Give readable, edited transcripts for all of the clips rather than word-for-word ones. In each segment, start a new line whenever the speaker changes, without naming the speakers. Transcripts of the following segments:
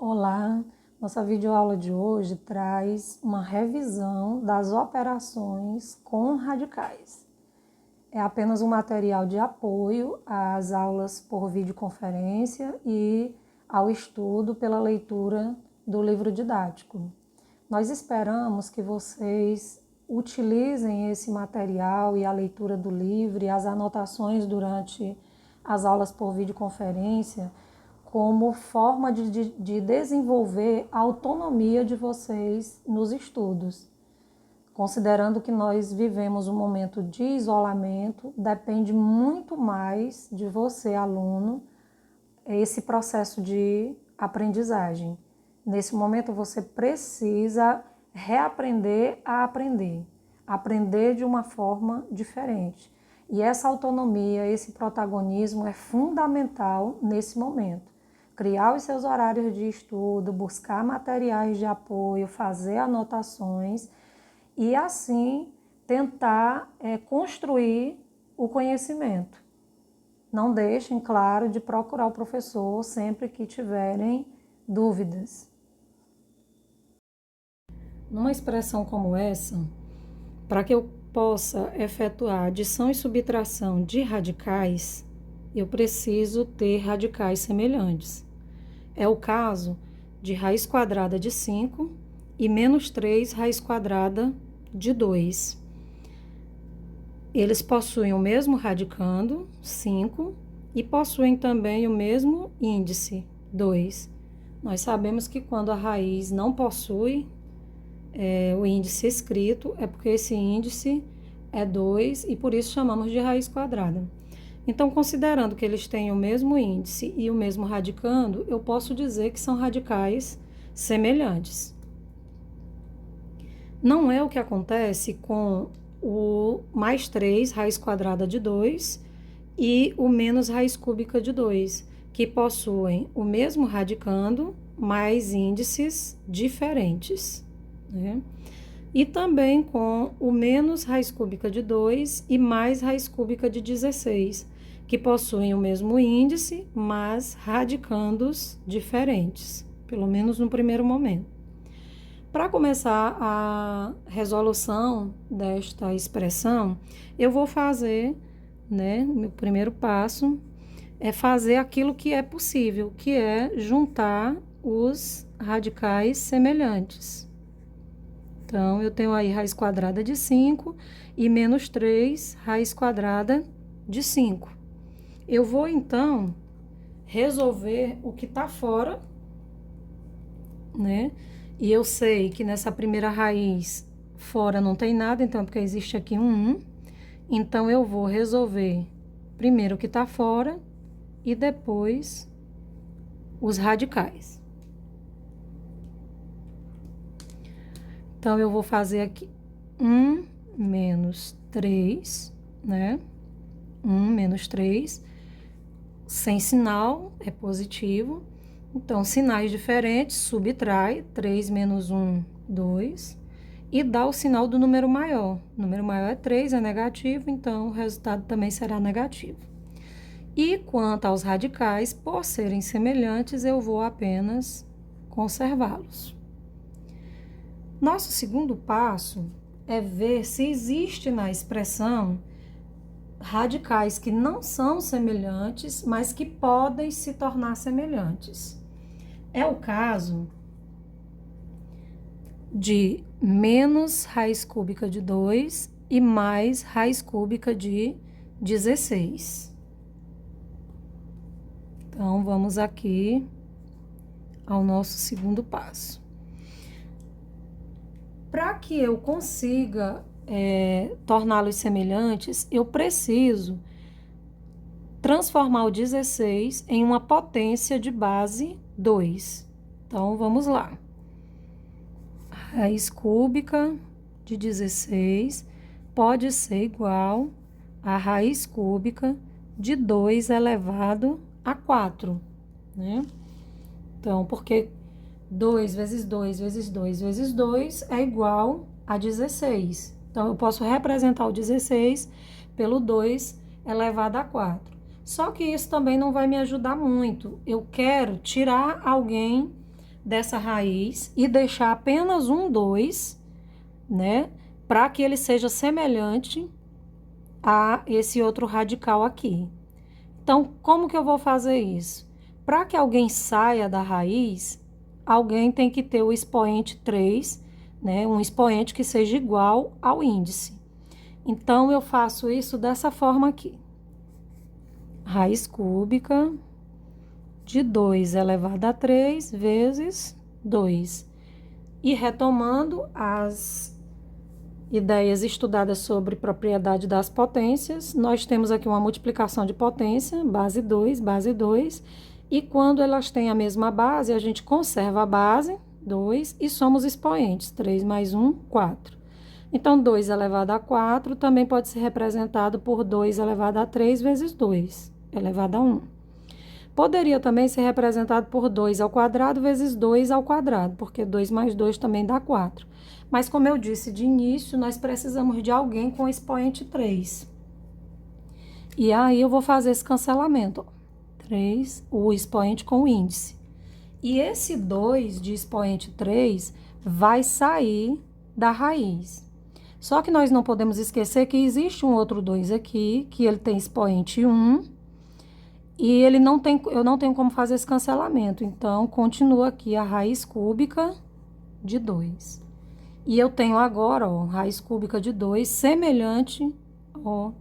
Olá, nossa videoaula de hoje traz uma revisão das operações com radicais. É apenas um material de apoio às aulas por videoconferência e ao estudo pela leitura do livro didático. Nós esperamos que vocês utilizem esse material e a leitura do livro e as anotações durante as aulas por videoconferência como forma de desenvolver a autonomia de vocês nos estudos. Considerando que nós vivemos um momento de isolamento, depende muito mais de você, aluno, esse processo de aprendizagem. Nesse momento você precisa reaprender a aprender de uma forma diferente. E essa autonomia, esse protagonismo é fundamental nesse momento. Criar os seus horários de estudo, buscar materiais de apoio, fazer anotações e assim tentar construir o conhecimento. Não deixem, claro, de procurar o professor sempre que tiverem dúvidas. Numa expressão como essa, para que eu possa efetuar adição e subtração de radicais, eu preciso ter radicais semelhantes. É o caso de raiz quadrada de 5 e menos 3 raiz quadrada de 2. Eles possuem o mesmo radicando, 5, e possuem também o mesmo índice, 2. Nós sabemos que quando a raiz não possui o índice escrito, é porque esse índice é 2 e por isso chamamos de raiz quadrada. Então, considerando que eles têm o mesmo índice e o mesmo radicando, eu posso dizer que são radicais semelhantes. Não é o que acontece com o mais 3 raiz quadrada de 2 e o menos raiz cúbica de 2, que possuem o mesmo radicando, mas índices diferentes, né? E também com o menos raiz cúbica de 2 e mais raiz cúbica de 16, que possuem o mesmo índice, mas radicandos diferentes, pelo menos no primeiro momento. Para começar a resolução desta expressão, eu vou fazer, meu primeiro passo é fazer aquilo que é possível, que é juntar os radicais semelhantes. Então, eu tenho aí raiz quadrada de 5 e menos 3 raiz quadrada de 5. Eu vou, então, resolver o que está fora, né? E eu sei que nessa primeira raiz fora não tem nada, então, porque existe aqui um 1. Então, eu vou resolver primeiro o que está fora e depois os radicais. Então, eu vou fazer aqui 1 menos 3, né? 1 menos 3, sem sinal, é positivo. Então, sinais diferentes, subtrai, 3 menos 1, 2, e dá o sinal do número maior. O número maior é 3, é negativo, então o resultado também será negativo. E quanto aos radicais, por serem semelhantes, eu vou apenas conservá-los. Nosso segundo passo é ver se existe na expressão radicais que não são semelhantes, mas que podem se tornar semelhantes. É o caso de menos raiz cúbica de 2 e mais raiz cúbica de 16. Então, vamos aqui ao nosso segundo passo. Para que eu consiga torná-los semelhantes, eu preciso transformar o 16 em uma potência de base 2. Então, vamos lá. Raiz cúbica de 16 pode ser igual a raiz cúbica de 2 elevado a 4, né? Então, porque 2 vezes 2 vezes 2 vezes 2 é igual a 16. Então, eu posso representar o 16 pelo 2 elevado a 4. Só que isso também não vai me ajudar muito. Eu quero tirar alguém dessa raiz e deixar apenas um 2, né? Para que ele seja semelhante a esse outro radical aqui. Então, como que eu vou fazer isso? Para que alguém saia da raiz, alguém tem que ter o expoente 3, né? Um expoente que seja igual ao índice. Então, eu faço isso dessa forma aqui. Raiz cúbica de 2 elevado a 3 vezes 2. E retomando as ideias estudadas sobre propriedade das potências, nós temos aqui uma multiplicação de potência, base 2, e quando elas têm a mesma base, a gente conserva a base, 2, e somos expoentes, 3 mais 1, 4. Então, 2 elevado a 4 também pode ser representado por 2 elevado a 3 vezes 2 elevado a 1. Poderia também ser representado por 2 ao quadrado vezes 2 ao quadrado, porque 2 mais 2 também dá 4. Mas, como eu disse de início, nós precisamos de alguém com expoente 3. E aí, eu vou fazer esse cancelamento. 3, o expoente com o índice. E esse 2 de expoente 3 vai sair da raiz. Só que nós não podemos esquecer que existe um outro 2 aqui, que ele tem expoente 1, e ele não tem, eu não tenho como fazer esse cancelamento. Então, continua aqui a raiz cúbica de 2. E eu tenho agora, ó, raiz cúbica de 2 semelhante, ó,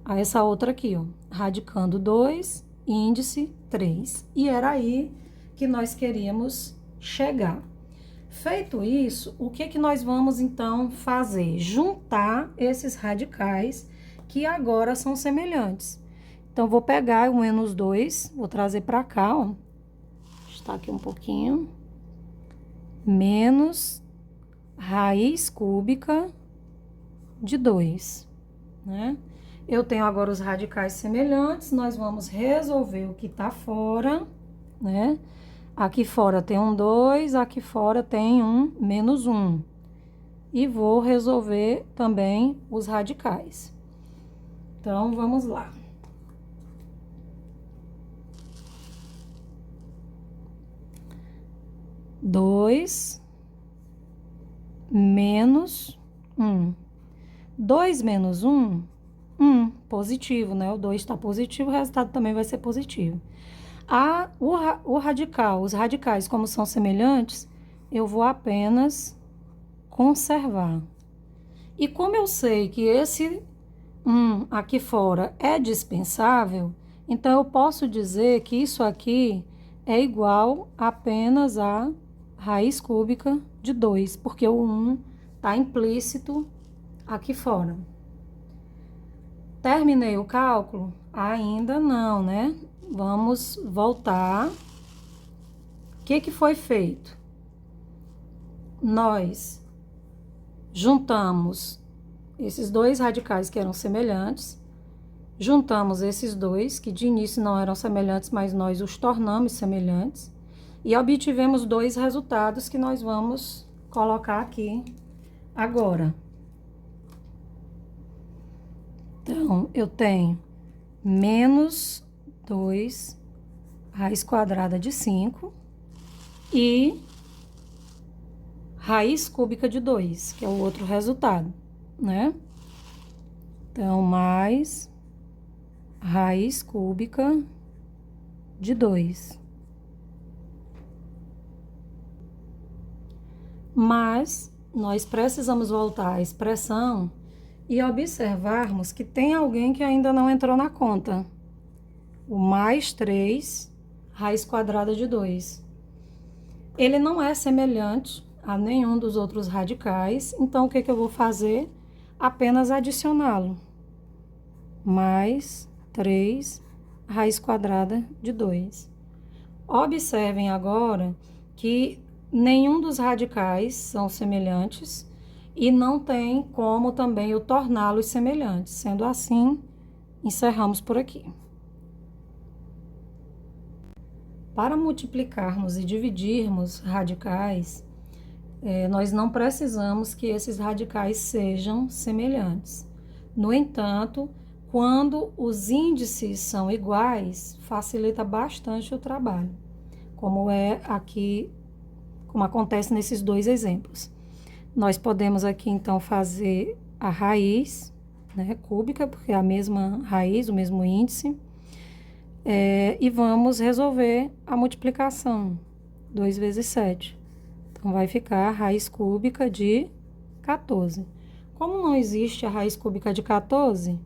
a essa outra aqui, ó, radicando 2, índice 3. E era aí que nós queríamos chegar. Feito isso, o que nós vamos, então, fazer? Juntar esses radicais que agora são semelhantes. Então, vou pegar o menos 2, vou trazer para cá, ó. Está aqui um pouquinho. Menos raiz cúbica de 2, né? Eu tenho agora os radicais semelhantes, nós vamos resolver o que tá fora, né? Aqui fora tem um 2, aqui fora tem um menos 1. E vou resolver também os radicais. Então, vamos lá. Dois menos 1. 2 menos 1, 1, positivo, né? O 2 está positivo, o resultado também vai ser positivo. O radical, os radicais, como são semelhantes, eu vou apenas conservar. E como eu sei que esse 1 aqui fora é dispensável, então eu posso dizer que isso aqui é igual apenas a raiz cúbica de 2, porque o 1 está implícito aqui fora. Terminei o cálculo? Ainda não, né? Vamos voltar. O que foi feito? Nós juntamos esses dois radicais que eram semelhantes, juntamos esses dois, que de início não eram semelhantes, mas nós os tornamos semelhantes, e obtivemos dois resultados que nós vamos colocar aqui agora. Então, eu tenho menos 2 raiz quadrada de 5 e raiz cúbica de 2, que é o outro resultado, né? Então, mais raiz cúbica de 2. Mas nós precisamos voltar à expressão e observarmos que tem alguém que ainda não entrou na conta. O mais 3 raiz quadrada de 2. Ele não é semelhante a nenhum dos outros radicais, então o que eu vou fazer? Apenas adicioná-lo. Mais 3 raiz quadrada de 2. Observem agora que nenhum dos radicais são semelhantes e não tem como também eu torná-los semelhantes. Sendo assim, encerramos por aqui. Para multiplicarmos e dividirmos radicais, nós não precisamos que esses radicais sejam semelhantes. No entanto, quando os índices são iguais, facilita bastante o trabalho, como é aqui como acontece nesses dois exemplos. Nós podemos aqui, então, fazer a raiz, né, cúbica, porque é a mesma raiz, o mesmo índice, e vamos resolver a multiplicação, 2 vezes 7. Então, vai ficar a raiz cúbica de 14. Como não existe a raiz cúbica de 14,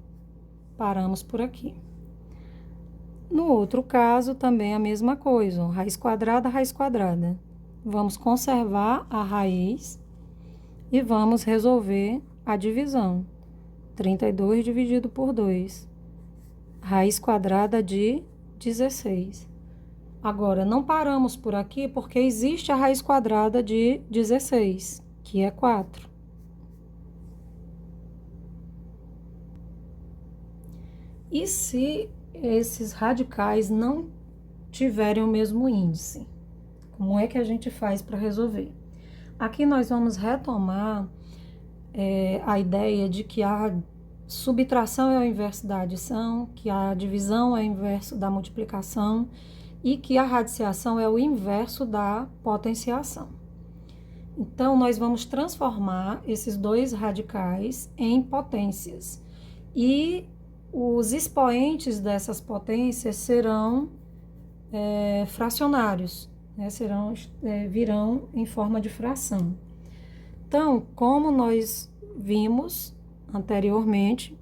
paramos por aqui. No outro caso, também a mesma coisa, ó, raiz quadrada. Vamos conservar a raiz e vamos resolver a divisão. 32 dividido por 2. Raiz quadrada de 16. Agora, não paramos por aqui porque existe a raiz quadrada de 16, que é 4. E se esses radicais não tiverem o mesmo índice? Como é que a gente faz para resolver? Aqui nós vamos retomar a ideia de que a subtração é o inverso da adição, que a divisão é o inverso da multiplicação e que a radiciação é o inverso da potenciação. Então, nós vamos transformar esses dois radicais em potências. E os expoentes dessas potências serão fracionários, né? Virão em forma de fração. Então, como nós vimos anteriormente,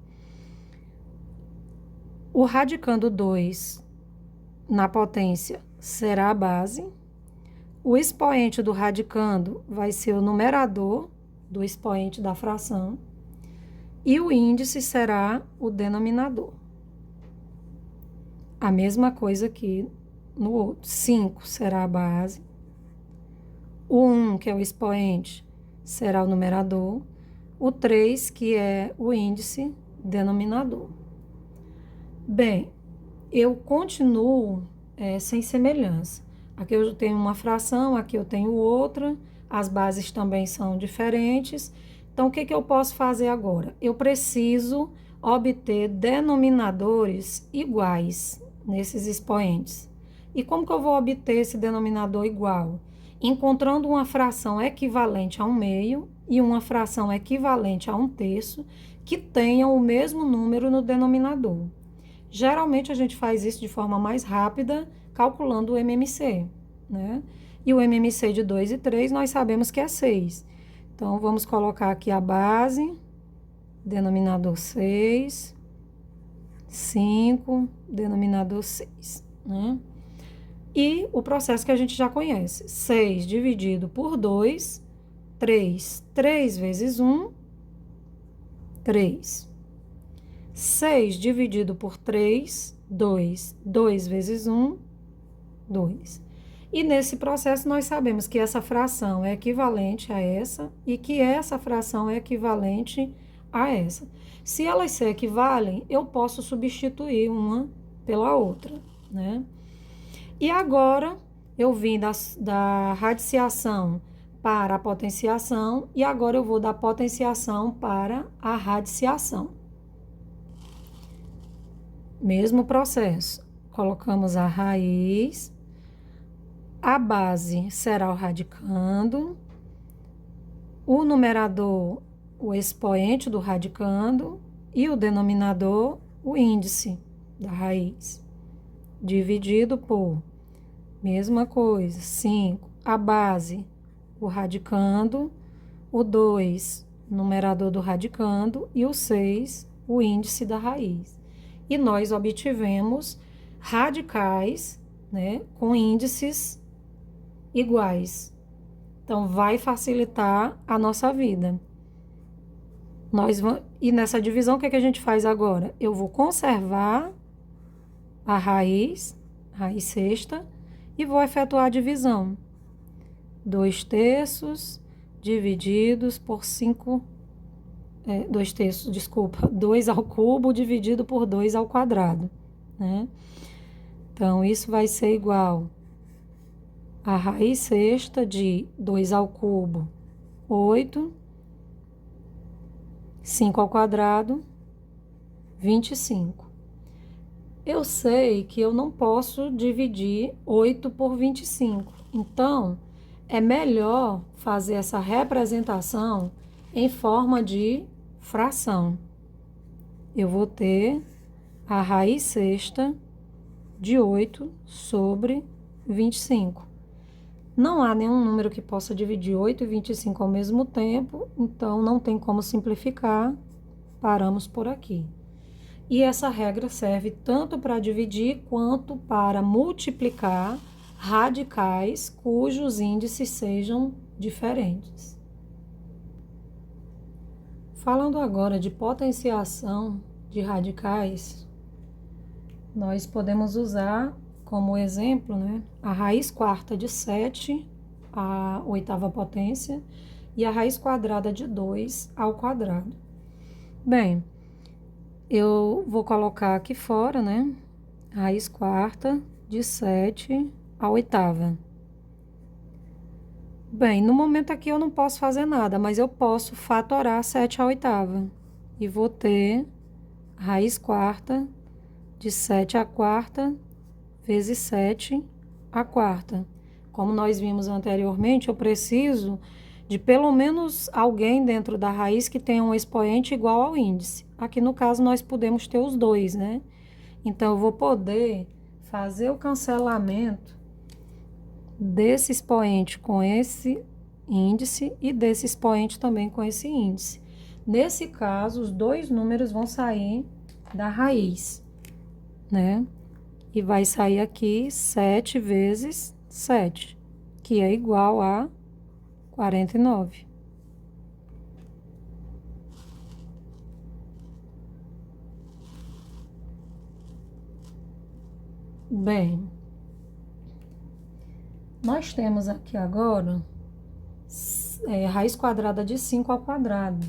o radicando 2 na potência será a base, o expoente do radicando vai ser o numerador do expoente da fração e o índice será o denominador. A mesma coisa aqui no outro. 5 será a base, o 1, que é o expoente, será o numerador, o 3, que é o índice, denominador. Bem, eu continuo sem semelhança. Aqui eu tenho uma fração, aqui eu tenho outra, as bases também são diferentes. Então, o que eu posso fazer agora? Eu preciso obter denominadores iguais nesses expoentes. E como que eu vou obter esse denominador igual? Encontrando uma fração equivalente a 1/2 e uma fração equivalente a 1/3 que tenham o mesmo número no denominador. Geralmente a gente faz isso de forma mais rápida, calculando o MMC, né? E o MMC de 2 e 3 nós sabemos que é 6. Então, vamos colocar aqui a base, denominador 6, 5, denominador 6, né? E o processo que a gente já conhece, 6 dividido por 2, 3. 3 vezes 1, 3. 6 dividido por 3, 2. 2 vezes 1, 2. E nesse processo nós sabemos que essa fração é equivalente a essa e que essa fração é equivalente a essa. Se elas se equivalem, eu posso substituir uma pela outra, né? E agora eu vim da radiciação para a potenciação e agora eu vou da potenciação para a radiciação. Mesmo processo. Colocamos a raiz, a base será o radicando, o numerador, o expoente do radicando e o denominador, o índice da raiz. Dividido por, mesma coisa, 5, a base, o radicando, o 2, numerador do radicando, e o 6, o índice da raiz. E nós obtivemos radicais, né, com índices iguais. Então, vai facilitar a nossa vida. E nessa divisão, o que a gente faz agora? Eu vou conservar a raiz sexta, e vou efetuar a divisão. 2/3 divididos por 5, 2/3, desculpa, 2 ao cubo dividido por 2 ao quadrado, né? Então, isso vai ser igual a raiz sexta de 2 ao cubo, 8, 5 ao quadrado, 25. Eu sei que eu não posso dividir 8 por 25. Então, é melhor fazer essa representação em forma de fração. Eu vou ter a raiz sexta de 8 sobre 25. Não há nenhum número que possa dividir 8 e 25 ao mesmo tempo, então não tem como simplificar, paramos por aqui. E essa regra serve tanto para dividir quanto para multiplicar radicais cujos índices sejam diferentes. Falando agora de potenciação de radicais, nós podemos usar como exemplo, né, a raiz quarta de 7 à oitava potência e a raiz quadrada de 2 ao quadrado. Bem, eu vou colocar aqui fora, né, raiz quarta de 7 à oitava. Bem, no momento aqui eu não posso fazer nada, mas eu posso fatorar 7 à oitava. E vou ter raiz quarta de 7 à quarta vezes 7 à quarta. Como nós vimos anteriormente, eu preciso de pelo menos alguém dentro da raiz que tenha um expoente igual ao índice. Aqui no caso nós podemos ter os dois, né? Então eu vou poder fazer o cancelamento desse expoente com esse índice e desse expoente também com esse índice. Nesse caso, os dois números vão sair da raiz, né? E vai sair aqui 7 vezes 7, que é igual a 49. Bem, nós temos aqui agora raiz quadrada de 5 ao quadrado.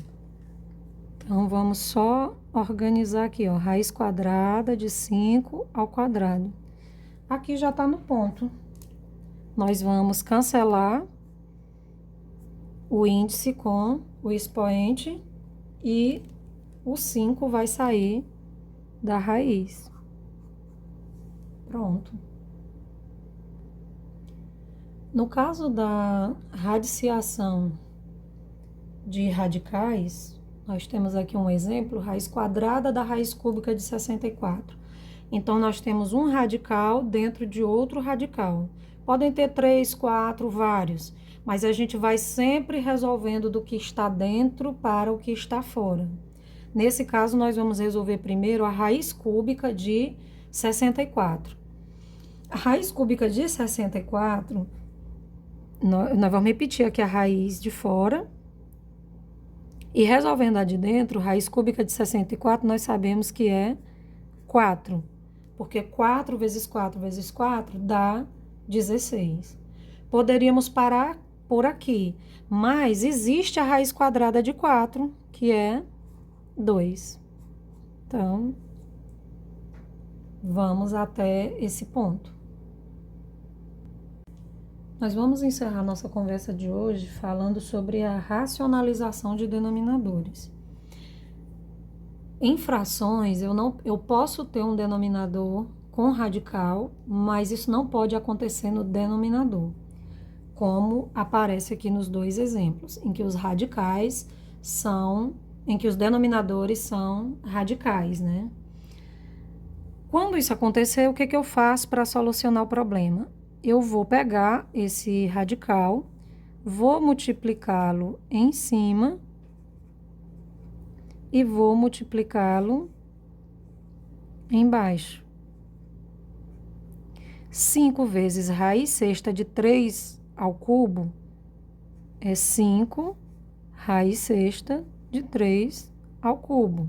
Então, vamos só organizar aqui, ó, raiz quadrada de 5 ao quadrado. Aqui já está no ponto. Nós vamos cancelar o índice com o expoente e o 5 vai sair da raiz. Pronto. No caso da radiciação de radicais, nós temos aqui um exemplo, raiz quadrada da raiz cúbica de 64. Então, nós temos um radical dentro de outro radical. Podem ter 3, 4, vários, mas a gente vai sempre resolvendo do que está dentro para o que está fora. Nesse caso, nós vamos resolver primeiro a raiz cúbica de 64. A raiz cúbica de 64, nós vamos repetir aqui a raiz de fora. E resolvendo a de dentro, raiz cúbica de 64, nós sabemos que é 4. Porque 4 vezes 4 vezes 4 dá 16. Poderíamos parar por aqui, mas existe a raiz quadrada de 4, que é 2. Então, vamos até esse ponto. Nós vamos encerrar nossa conversa de hoje falando sobre a racionalização de denominadores. Em frações, eu posso ter um denominador com radical, mas isso não pode acontecer no denominador, como aparece aqui nos dois exemplos, em que os denominadores são radicais, né? Quando isso acontecer, o que eu faço para solucionar o problema? Eu vou pegar esse radical, vou multiplicá-lo em cima e vou multiplicá-lo embaixo. 5 vezes raiz sexta de 3 ao cubo é 5 raiz sexta de 3 ao cubo.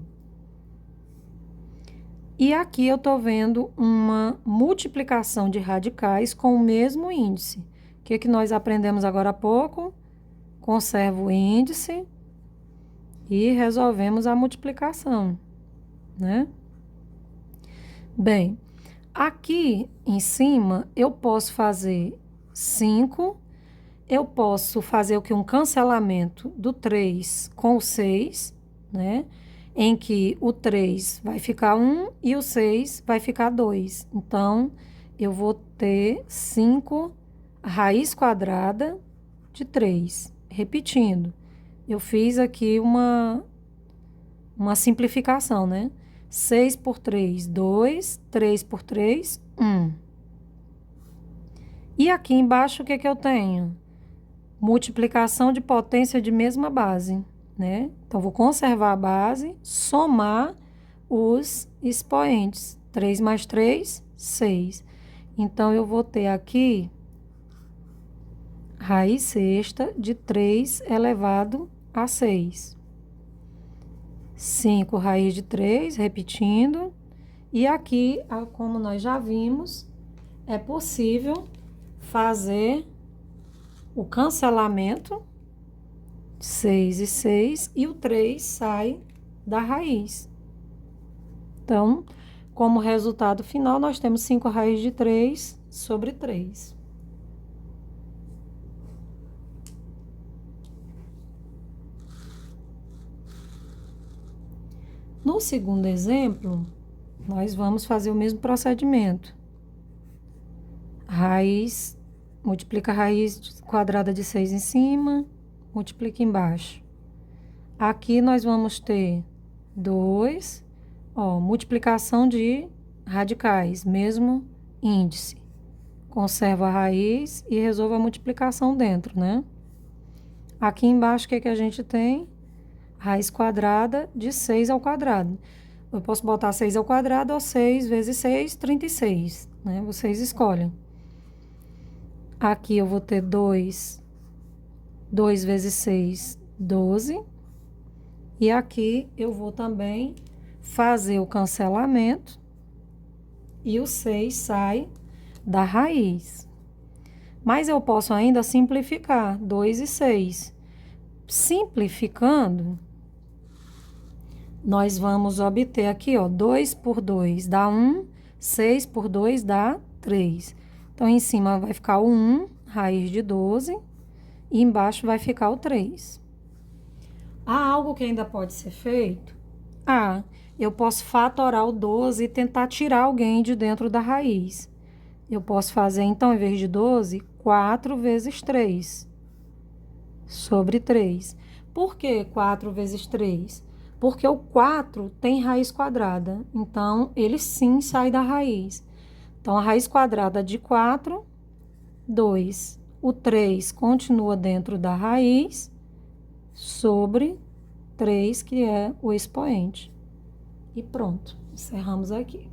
E aqui eu estou vendo uma multiplicação de radicais com o mesmo índice. O que nós aprendemos agora há pouco? Conservo o índice e resolvemos a multiplicação, né? Bem, aqui em cima eu posso fazer 5, eu posso fazer o que? Um cancelamento do 3 com o 6, né? Em que o 3 vai ficar 1 e o 6 vai ficar 2. Então, eu vou ter 5 raiz quadrada de 3. Repetindo, eu fiz aqui uma simplificação, né? 6 por 3, 2. 3 por 3, 1. E aqui embaixo, o que que eu tenho? Multiplicação de potência de mesma base, né? Então, vou conservar a base, somar os expoentes. 3 mais 3, 6. Então, eu vou ter aqui raiz sexta de 3 elevado a 6. 5 raiz de 3, repetindo. E aqui, como nós já vimos, é possível fazer o cancelamento, 6 e 6, e o 3 sai da raiz. Então, como resultado final, nós temos 5 raiz de 3 sobre 3. No segundo exemplo, nós vamos fazer o mesmo procedimento. Multiplica a raiz quadrada de 6 em cima, multiplica embaixo. Aqui nós vamos ter 2, multiplicação de radicais, mesmo índice. Conserva a raiz e resolve a multiplicação dentro, né? Aqui embaixo, o que que a gente tem? Raiz quadrada de 6 ao quadrado. Eu posso botar 6 ao quadrado ou 6 vezes 6, 36, né? Vocês escolhem. Aqui eu vou ter 2 vezes 6, 12. E aqui eu vou também fazer o cancelamento e o 6 sai da raiz. Mas eu posso ainda simplificar, 2 e 6. Simplificando, nós vamos obter aqui, 2 por 2 dá 1, 6 por 2 dá 3. Então, em cima vai ficar o 1, raiz de 12, e embaixo vai ficar o 3. Há algo que ainda pode ser feito? Eu posso fatorar o 12 e tentar tirar alguém de dentro da raiz. Eu posso fazer, então, em vez de 12, 4 vezes 3 sobre 3. Por que 4 vezes 3? Porque o 4 tem raiz quadrada, então ele sim sai da raiz. Então, a raiz quadrada de 4, 2. O 3 continua dentro da raiz sobre 3, que é o expoente. E pronto, encerramos aqui.